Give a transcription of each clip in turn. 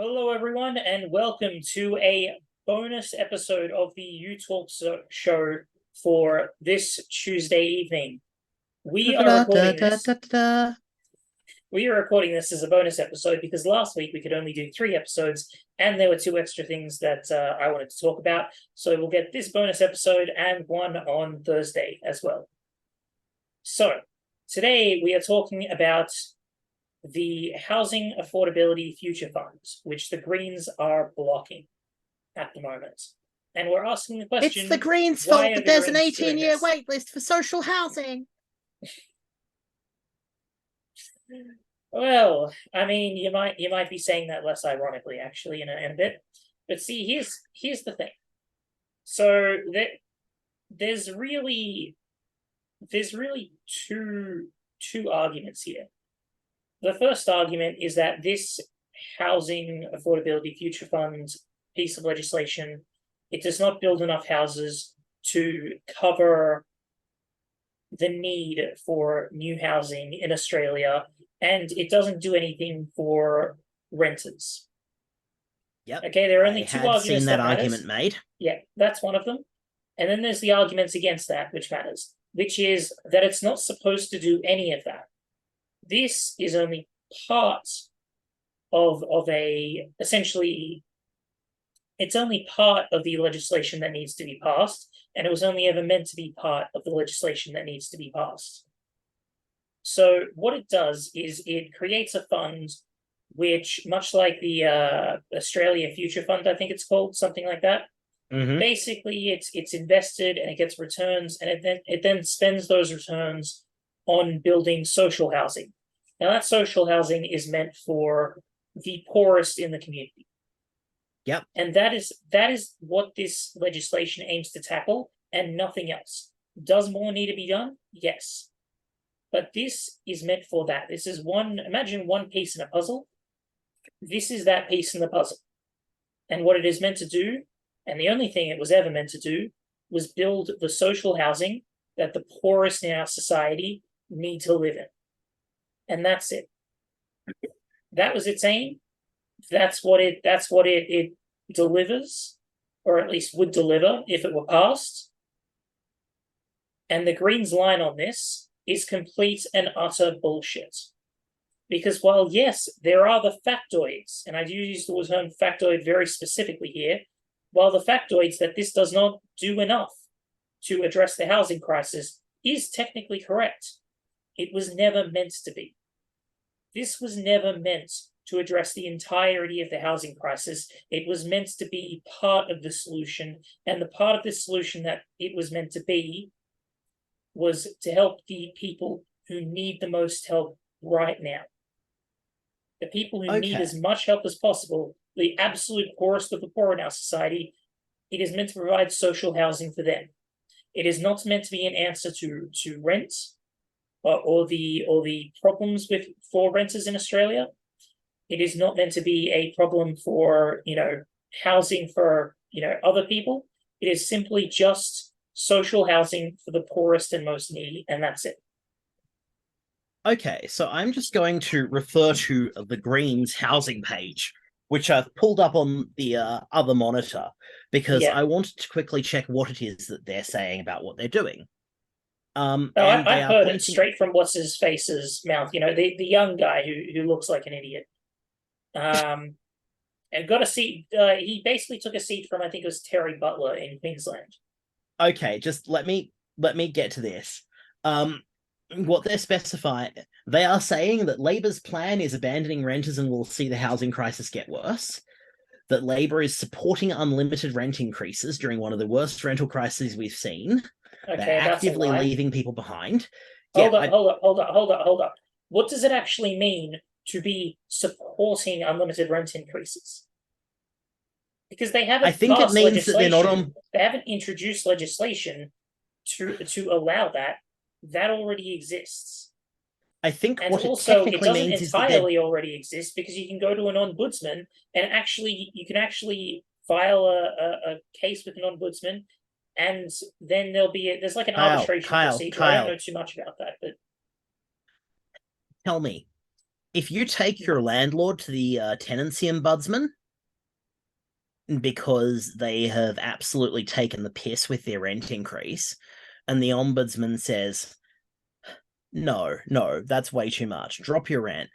Hello, everyone, and welcome to a bonus episode of the Show for this Tuesday evening. We are recording this. We are recording this as a bonus episode because last week we could only do 3 episodes, and there were 2 extra things that I wanted to talk about. So we'll get this bonus episode and one on Thursday as well. So today we are talking about the Housing Affordability Future Fund, which the Greens are blocking at the moment. And we're asking the question... It's the Greens' fault that there's an 18-year wait list for social housing. Well, I mean, you might be saying that less ironically, actually, in a bit. But see, here's the thing. So there's really two arguments here. The first argument is that this Housing Affordability Future Fund piece of legislation, it does not build enough houses to cover the need for new housing in Australia, and it doesn't do anything for renters. Yep. Okay, there are only two arguments. Seen that argument made. Yeah, that's one of them. And then there's the arguments against that, which matters, which is that it's not supposed to do any of that. This is only part of essentially, it's only part of the legislation that needs to be passed, and it was only ever meant to be part of the legislation that needs to be passed. So what it does is it creates a fund which, much like the Australia Future Fund, I think it's called, something like that. Mm-hmm. Basically, it's invested and it gets returns, and it then spends those returns on building social housing. Now, that social housing is meant for the poorest in the community. Yep. And that is what this legislation aims to tackle, and nothing else. Does more need to be done? Yes. But this is meant for that. This is imagine one piece in a puzzle. This is that piece in the puzzle. And what it is meant to do, and the only thing it was ever meant to do, was build the social housing that the poorest in our society need to live in. And that's it. That was its aim. That's what it delivers, or at least would deliver if it were passed. And the Greens' line on this is complete and utter bullshit. Because while, yes, there are the factoids, and I do use the term factoid very specifically here, while the factoids that this does not do enough to address the housing crisis is technically correct, it was never meant to be. This was never meant to address the entirety of the housing crisis. It was meant to be part of the solution, and the part of the solution that it was meant to be was to help the people who need the most help right now. The people who need as much help as possible, the absolute poorest of the poor in our society, it is meant to provide social housing for them. It is not meant to be an answer to rent or the problems for renters in Australia. It is not meant to be a problem for housing for other people. It is simply just social housing for the poorest and most needy, and that's it. Okay, so I'm just going to refer to the Greens housing page, which I've pulled up on the other monitor, because I wanted to quickly check what it is that they're saying about what they're doing. I've heard it straight from what's his face's mouth. The young guy who looks like an idiot. And got a seat. He basically took a seat from, I think it was Terry Butler in Queensland. Okay, just let me get to this. What they're specifying, they are saying that Labor's plan is abandoning renters and will see the housing crisis get worse. That Labor is supporting unlimited rent increases during one of the worst rental crises we've seen. Okay, they're actively leaving people behind. Hold up. What does it actually mean to be supporting unlimited rent increases? Because they haven't. I think it means that they're not on. They haven't introduced legislation to allow that. That already exists. I think and what also, it technically means is that entirely already exists, because you can go to an ombudsman and you can actually file a case with an ombudsman, and then there's like an arbitration procedure. I don't know too much about that, but tell me, if you take your landlord to the tenancy ombudsman because they have absolutely taken the piss with their rent increase, and the ombudsman says, no, that's way too much, drop your rent.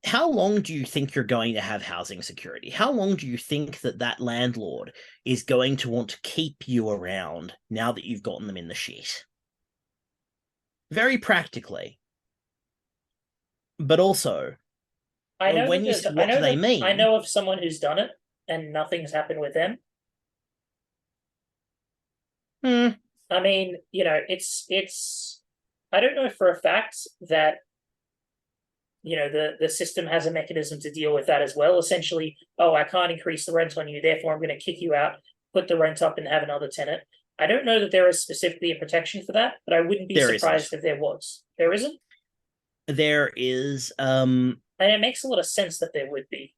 How long do you think you're going to have housing security? How long do you think that landlord is going to want to keep you around now that you've gotten them in the shit? Very practically. But also, I know when that you there's. say, I what do know they that mean? I know of someone who's done it and nothing's happened with them. I mean, it's. I don't know for a fact that the system has a mechanism to deal with that as well. Essentially, oh, I can't increase the rent on you, therefore I'm going to kick you out, put the rent up, and have another tenant. I don't know that there is specifically a protection for that, but I wouldn't be There surprised isn't. if there was. There isn't, There is and it makes a lot of sense that there would be.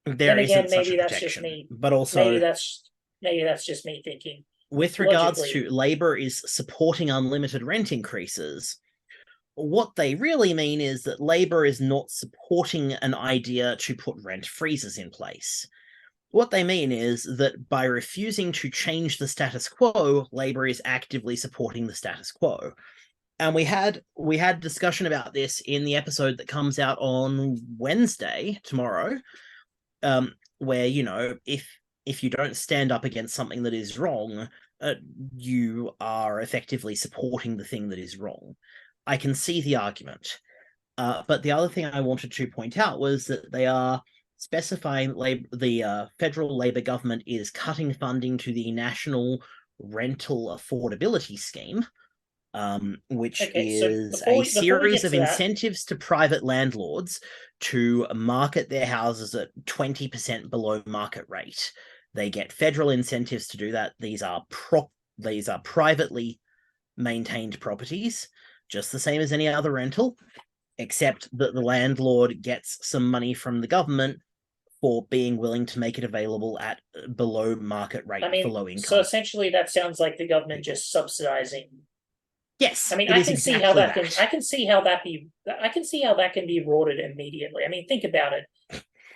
there Then again, isn't such a maybe that's just protection. me. But Maybe also, that's just me thinking with regards logically. to Labour is supporting unlimited rent increases, what they really mean is that Labour is not supporting an idea to put rent freezes in place. What they mean is that by refusing to change the status quo, Labour is actively supporting the status quo. And we had discussion about this in the episode that comes out on Wednesday, tomorrow, where, if you don't stand up against something that is wrong, you are effectively supporting the thing that is wrong. I can see the argument. But the other thing I wanted to point out was that they are specifying the federal Labor government is cutting funding to the National Rental Affordability Scheme, which Okay, so is before a we series get of to that, incentives to private landlords to market their houses at 20% below market rate. They get federal incentives to do that. These are privately maintained properties, just the same as any other rental, except that the landlord gets some money from the government for being willing to make it available at below market rate I for mean, low so income essentially that sounds like the government people. just subsidizing. Yes, I mean, it I is can see how exactly that can. that. I can see how that be. I can see how that can be rorted immediately. I mean, think about it.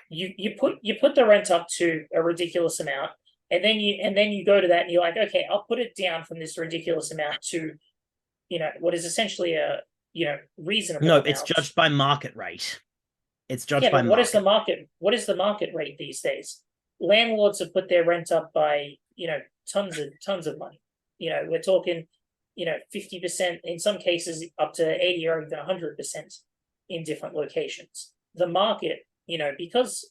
You put the rent up to a ridiculous amount, and then you go to that and you're like, okay, I'll put it down from this ridiculous amount to what is essentially a reasonable No, it's amount. judged by market rate. It's judged Yeah, by but what is the market. market? What is the market rate these days? Landlords have put their rent up by tons of money. We're talking 50%, in some cases up to 80 or even 100% in different locations. The market, because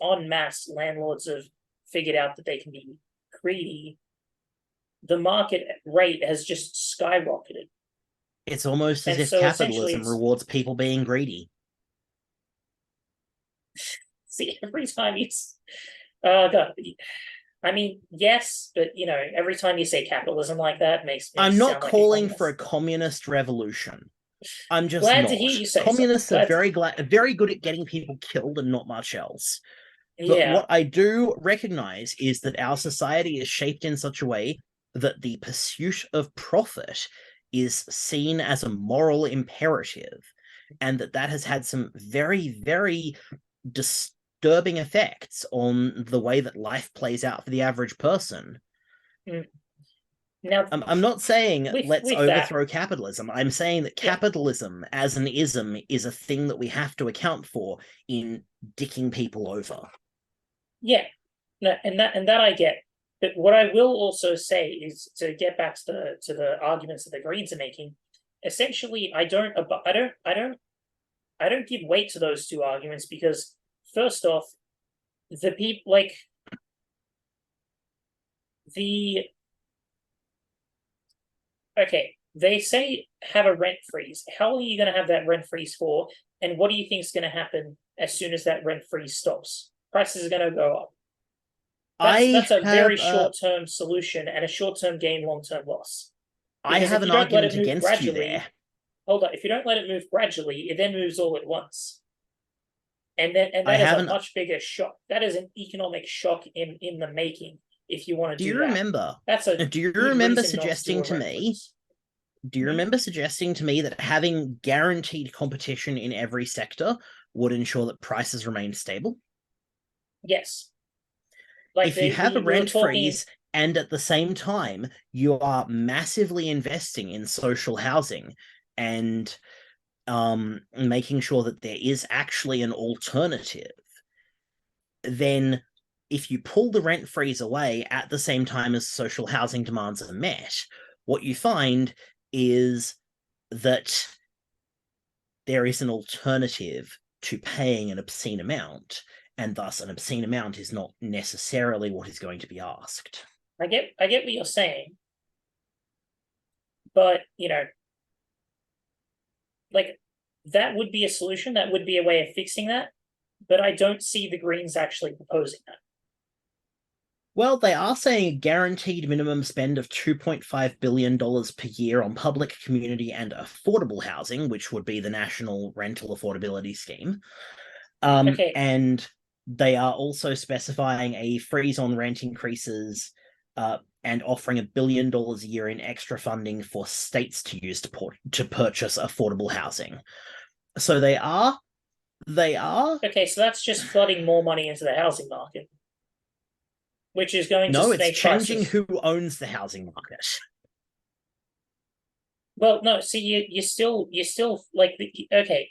en masse landlords have figured out that they can be greedy, the market rate has just skyrocketed. It's almost as And if so essentially capitalism it's rewards people being greedy. see every time you God, I mean, yes, but every time you say capitalism like that makes me I'm not sound like a calling for a communist. communist revolution. I'm just Glad to hear not. you say so. Communists are Glad to, very good at getting people killed and not much else. But yeah. what I do recognize is that our society is shaped in such a way that the pursuit of profit is seen as a moral imperative, and that has had some very, very disturbing effects on the way that life plays out for the average person. Mm. Now I'm not saying let's with that, overthrow capitalism. I'm saying that yeah, capitalism as an ism is a thing that we have to account for in dicking people over. yeah, no, and that I get. But what I will also say is to get back to the arguments that the Greens are making. Essentially, I don't give weight to those two arguments because first off, the people like the okay, they say have a rent freeze. How long are you going to have that rent freeze for? And what do you think is going to happen as soon as that rent freeze stops? Prices are going to go up. I That's a very have short term solution and a short term gain, long term loss. I Because have if an you don't let argument it move against you there. gradually, hold on. If you don't let it move gradually, it then moves all at once, and I that is a haven't. much bigger shock. That is an economic shock in the making. If you want to Do do you that, remember? that's a Do you good remember reason not to do suggesting a to rent me freeze. do you remember suggesting to me that having guaranteed competition in every sector would ensure that prices remain stable? Yes. Like If you have a we were rent talking. freeze and at the same time you are massively investing in social housing and making sure that there is actually an alternative, then if you pull the rent freeze away at the same time as social housing demands are met, what you find is that there is an alternative to paying an obscene amount, and thus an obscene amount is not necessarily what is going to be asked. I get what you're saying, but like that would be a solution. That would be a way of fixing that. But I don't see the Greens actually proposing that. Well, they are saying a guaranteed minimum spend of $2.5 billion per year on public, community, and affordable housing, which would be the National Rental Affordability Scheme. Okay. And they are also specifying a freeze on rent increases and offering $1 billion a year in extra funding for states to use to purchase affordable housing. So they are. Okay, so that's just flooding more money into the housing market, which is going No, to it's make changing prices. who owns the housing market. Well, no. See, you still like okay.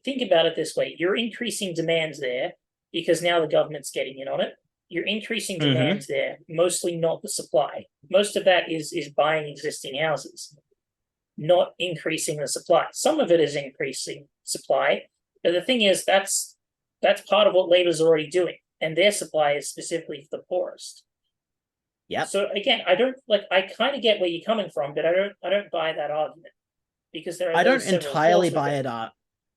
Think about it this way: you're increasing demands there because now the government's getting in on it. You're increasing Mm-hmm. demands there, mostly not the supply. Most of that is buying existing houses, not increasing the supply. Some of it is increasing supply, but the thing is that's part of what Labor's already doing, and their supply is specifically for the poorest. Yep. So again, I don't like. I kind of get where you're coming from, but I don't buy that argument because there are I don't those several entirely flaws with buy it. it.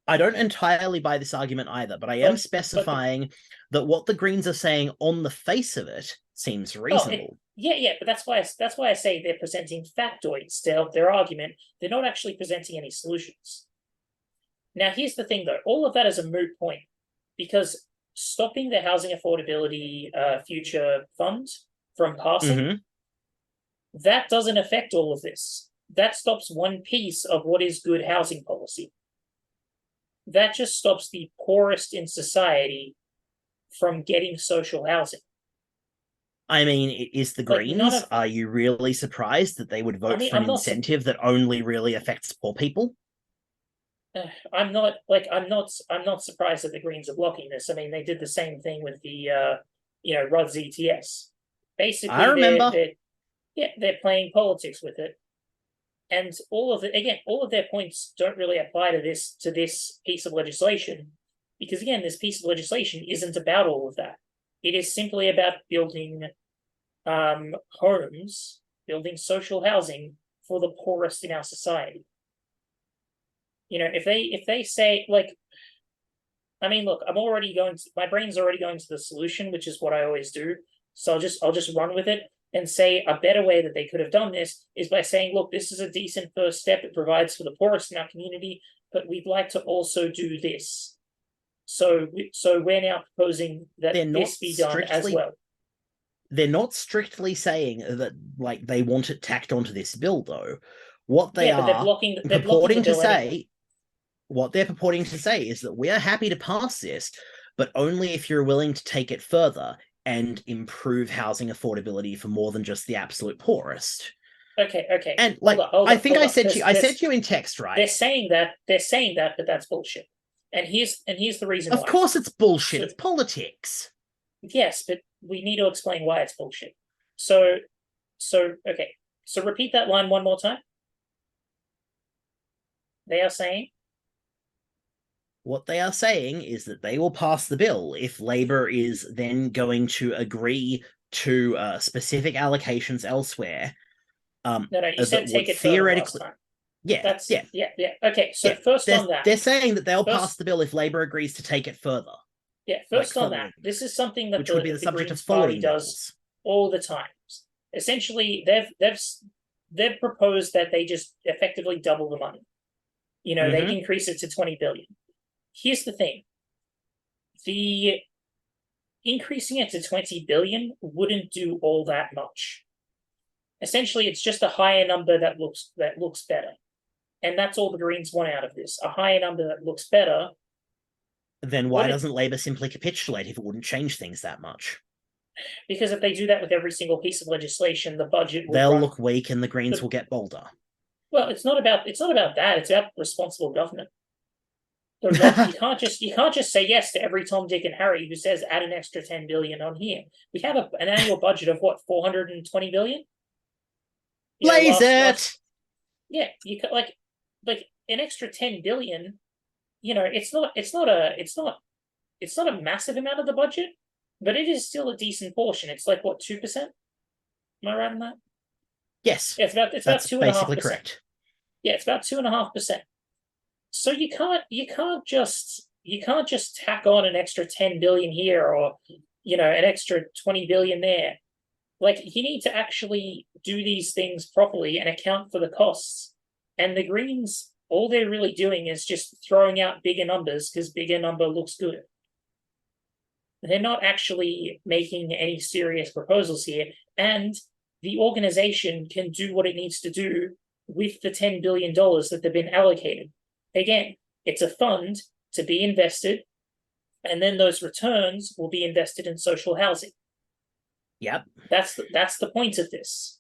I don't entirely buy this argument either, but I am But the specifying that what the Greens are saying on the face of it seems reasonable. yeah, but that's why I say they're presenting factoids to help their argument. They're not actually presenting any solutions. Now, here's the thing, though: all of that is a moot point because stopping the housing affordability future fund from passing, Mm-hmm. that doesn't affect all of this. That stops one piece of what is good housing policy. That just stops the poorest in society from getting social housing. I mean, is the Like none Greens? of, Are you really surprised that they would I vote mean, for an incentive that only really affects poor people? I'm not surprised that the Greens are blocking this. I mean, they did the same thing with the RUDS ETS. I Basically, remember. they're playing politics with it, and all of their points don't really apply to this piece of legislation, because again, this piece of legislation isn't about all of that. It is simply about building homes, building social housing for the poorest in our society. If they say like, I mean, look, my brain's already going to the solution, which is what I always do. So I'll just run with it and say a better way that they could have done this is by saying, look, this is a decent first step. It provides for the poorest in our community, but we'd like to also do this. So we're now proposing that this be done as well. They're not strictly saying that like they want it tacked onto this bill, though. What they Yeah, but are they're blocking the purporting to bill anyway. say, what they're purporting to say is that we are happy to pass this, but only if you're willing to take it further and improve housing affordability for more than just the absolute poorest. Okay. And like, Hold I on, think hold I on. said to you, I said to you in text, right? They're saying that, but that's bullshit. And here's the reason Of why. course, it's bullshit. So, It's politics. yes, but we need to explain why it's bullshit. So okay. So repeat that line one more time. They are saying. What they are saying is that they will pass the bill if Labour is then going to agree to specific allocations elsewhere. No, you said That would take it further last theoretically, time. yeah, That's yeah, yeah. Okay, so yeah. first on that. They're saying that they'll pass First, the bill if Labour agrees to take it further, yeah, like first on that. This is something that which would be the the subject of Greens Party forwarding does bills. all the time. Essentially, they've proposed that they just effectively double the money. They Mm-hmm. increase it to 20 billion. Here's the thing. The increasing it to 20 billion wouldn't do all that much. Essentially, it's just a higher number that looks better. And that's all the Greens want out of this. A higher number that looks better. Then why doesn't Labour simply capitulate if it wouldn't change things that much? Because if they do that with every single piece of legislation, the budget will they'll look weak and the Greens will get bolder. Well, it's not about that. It's about responsible government. You can't just say yes to every Tom, Dick, and Harry who says add an extra 10 billion on here. We have an annual budget of what, 420 billion? Blaze it. Yeah, you could like an extra 10 billion. It's not a massive amount of the budget, but it is still a decent portion. It's like what, 2%? Am I right on that? Yes. Yeah, it's about 2.5%. Basically correct. Yeah, it's about 2.5%. So you can't just tack on an extra 10 billion here or an extra 20 billion there. Like, you need to actually do these things properly and account for the costs. And the Greens, all they're really doing is just throwing out bigger numbers because bigger number looks good. They're not actually making any serious proposals here. And the organization can do what it needs to do with the $10 billion that they've been allocated. Again, it's a fund to be invested, and then those returns will be invested in social housing. Yep. That's the point of this.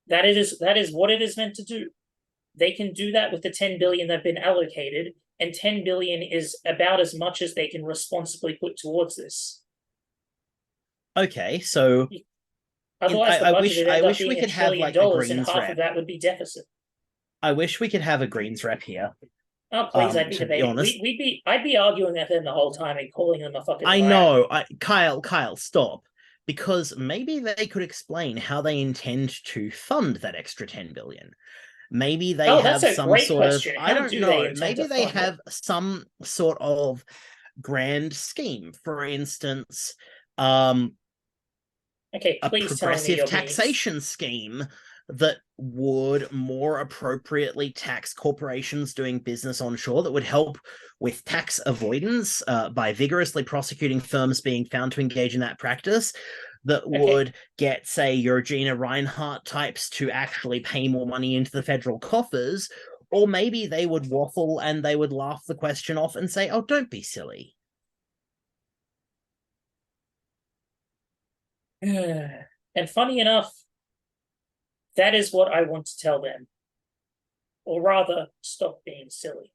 That is what it is meant to do. They can do that with the 10 billion they've been allocated, and 10 billion is about as much as they can responsibly put towards this. Okay, so otherwise I wish we could have like a Greens and half rep. Of that would be deficit. I wish we could have a Greens rep here. Oh please, I'd be debating. I'd be arguing with them the whole time and calling them a fucking. I know, Kyle, stop. Because maybe they could explain how they intend to fund that extra 10 billion. Maybe they have some sort of, I don't know, maybe they have some sort of grand scheme. For instance, a progressive taxation scheme that would more appropriately tax corporations doing business onshore, that would help with tax avoidance by vigorously prosecuting firms being found to engage in that practice, that would get, say, your Gina Reinhardt types to actually pay more money into the federal coffers. Or maybe they would waffle and they would laugh the question off and say, oh, don't be silly. And funny enough, that is what I want to tell them. Or rather, stop being silly.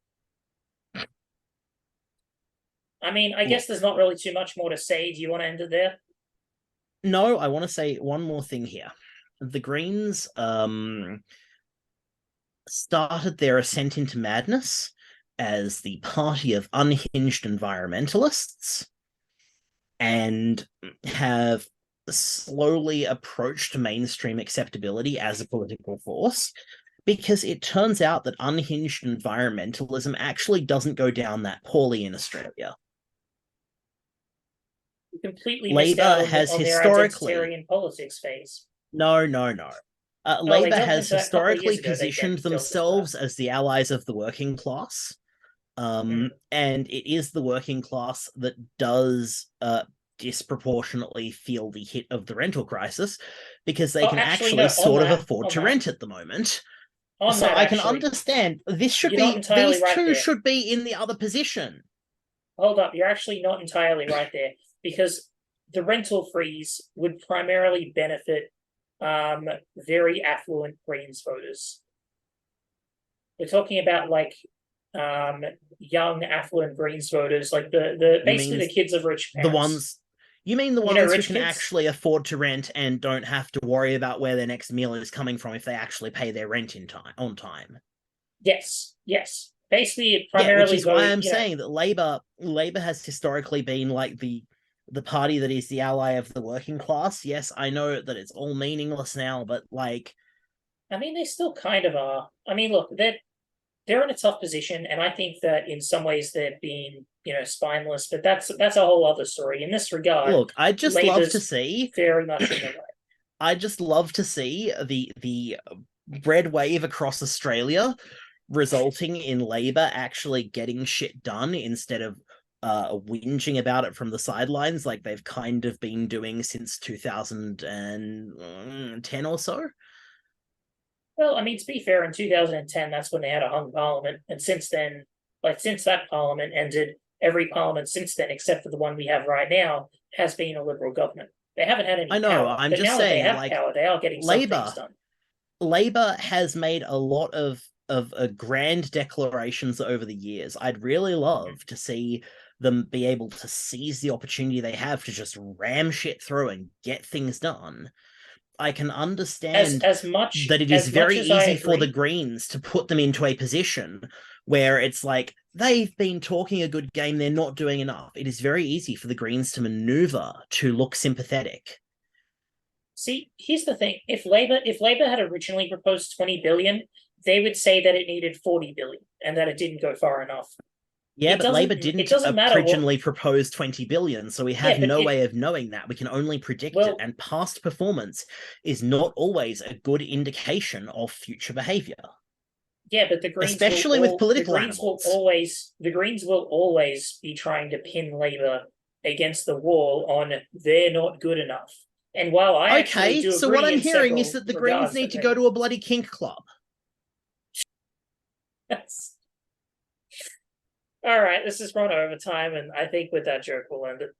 I mean, I guess there's not really too much more to say. Do you want to end it there? No, I want to say one more thing here. The Greens started their ascent into madness as the party of unhinged environmentalists and have slowly approached mainstream acceptability as a political force, because it turns out that unhinged environmentalism actually doesn't go down that poorly in Australia. Completely Labour has historically their identitarian politics phase. No. Labour has historically positioned themselves as the allies of the working class. And it is the working class that does disproportionately feel the hit of the rental crisis, because they can actually afford to rent at the moment. So I can understand this should be, these two should be in the other position. Hold up, you're actually not entirely right there, because the rental freeze would primarily benefit very affluent Greens voters. We're talking about like young affluent Greens voters, like the basically the kids of rich parents. You mean the ones who can actually afford to rent and don't have to worry about where their next meal is coming from if they actually pay their rent on time? Yes. Basically, it primarily. Which is why I'm saying that Labour has historically been like the party that is the ally of the working class. Yes, I know that it's all meaningless now, but like, I mean, they still kind of are. I mean, look, they're in a tough position, and I think that in some ways they're being, spineless. But that's a whole other story. In this regard, look, I'd just love to see very much in the right. I'd just love to see the red wave across Australia resulting in Labour actually getting shit done instead of whinging about it from the sidelines like they've kind of been doing since 2010 or so. Well, I mean, to be fair, in 2010, that's when they had a hung parliament, and since then, like since that parliament ended, every parliament since then, except for the one we have right now, has been a Liberal government. They haven't had I any know, power, I'm but just now that they saying, have like, power, they are getting some things Labour done. Labour has made a lot of grand declarations over the years. I'd really love to see them be able to seize the opportunity they have to just ram shit through and get things done. I can As understand as much that it is as much very as I easy for the agree, Greens to put them into a position where it's like they've been talking a good game, they're not doing enough. It is very easy for the Greens to maneuver to look sympathetic. see, here's the thing: if Labor had originally proposed 20 billion, they would say that it needed 40 billion and that it didn't go far enough. Yeah, It but Labour doesn't. It didn't doesn't matter what. originally propose 20 billion, so we have Yeah, but no it. way of knowing that. We can only predict it, Well, and past performance is not always a good indication of future behavior, yeah, but especially with political animals. The Greens will always be trying to pin Labour against the wall on they're not good enough. And while I actually Okay, do so what agree I'm in hearing is several that the Greens regards need that to go to a bloody kink club. that's all right, this is run over time, and I think with that joke we'll end it.